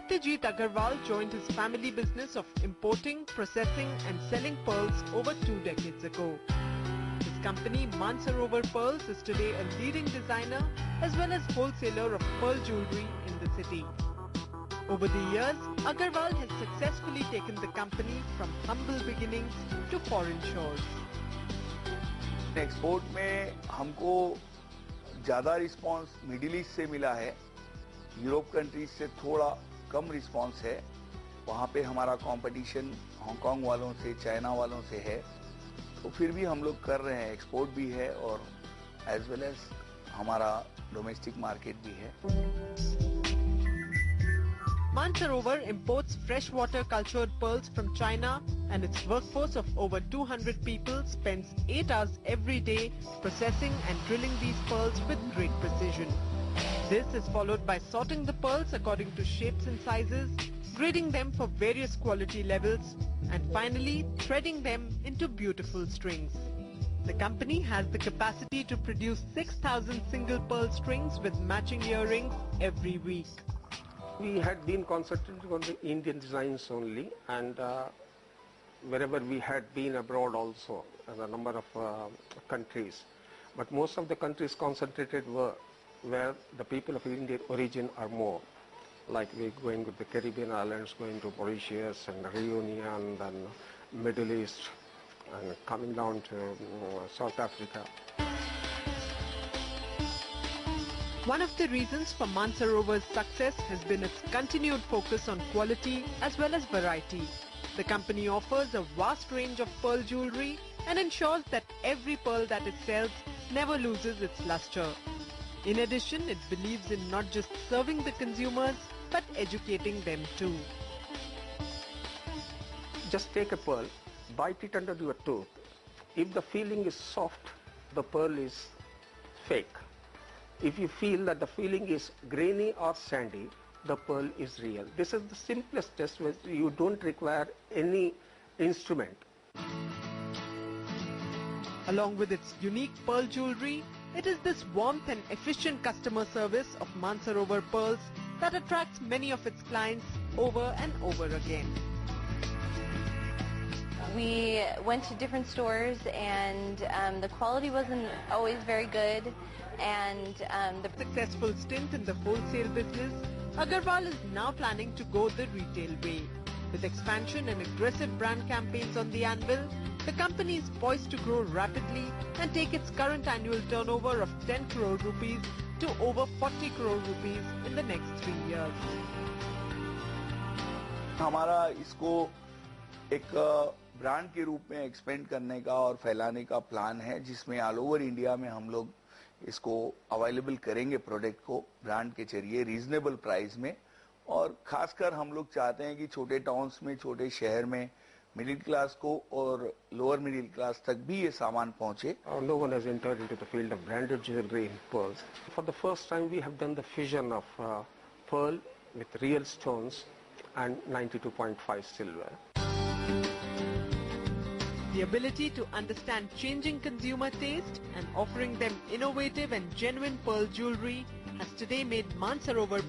Satyajit Agarwal joined his family business of importing, processing and selling pearls over 2 decades ago. His company Mansarovar Pearls is today a leading designer as well as wholesaler of pearl jewellery in the city. Over the years, Agarwal has successfully taken the company from humble beginnings to foreign shores. Export में हमको ज़्यादा response middle east से मिला है, Europe countries से थोड़ा कम response है। वहाँ पे हमारा कंपटीशन हांगकांग वालों से, चाइना वालों से है, तो फिर भी हम लोग कर रहे हैं, एक्सपोर्ट भी है और एज वेल एज हमारा डोमेस्टिक मार्केट भी है। Mansarovar imports freshwater cultured pearls from China and its workforce of over 200 people spends 8 hours every day processing and drilling these pearls with great precision. This is followed by sorting the pearls according to shapes and sizes, grading them for various quality levels and finally threading them into beautiful strings. The company has the capacity to produce 6,000 single pearl strings with matching earrings every week. We had been concentrating on the Indian designs only, and wherever we had been abroad also, in a number of countries. But most of the countries concentrated were where the people of Indian origin are more. Like we're going with the Caribbean islands, going to Mauritius and Reunion, then Middle East, and coming down to South Africa. One of the reasons for Mansarovar's success has been its continued focus on quality as well as variety. The company offers a vast range of pearl jewellery and ensures that every pearl that it sells never loses its luster. In addition, it believes in not just serving the consumers but educating them too. Just take a pearl, bite it under your tooth. If the feeling is soft, the pearl is fake. If you feel that the feeling is grainy or sandy, the pearl is real. This is the simplest test where you don't require any instrument. Along with its unique pearl jewellery, it is this warmth and efficient customer service of Mansarovar Pearls that attracts many of its clients over and over again. We went to different stores and the quality wasn't always very good, and the successful stint in the wholesale business, Agarwal is now planning to go the retail way. With expansion and aggressive brand campaigns on the anvil, the company is poised to grow rapidly and take its current annual turnover of 10 crore rupees to over 40 crore rupees in the next 3 years. हमारा इसको एक brand के रूप में expand करने का और फैलाने का प्लान है, जिसमें ऑल ओवर इंडिया में हम लोग इसको अवेलेबल करेंगे प्रोडक्ट को ब्रांड के जरिए रीजनेबल प्राइस में। और खासकर हम लोग चाहते हैं कि छोटे टाउन्स में, छोटे शहर में मिडिल क्लास को और लोअर मिडिल क्लास तक भी ये सामान पहुंचे। No one has entered into the field of branded jewelry in pearls. For the first time, we have done the fusion of pearl with real stones and 92.5 silver. The ability to understand changing consumer taste and offering them innovative and genuine pearl jewellery has today made Mansarovar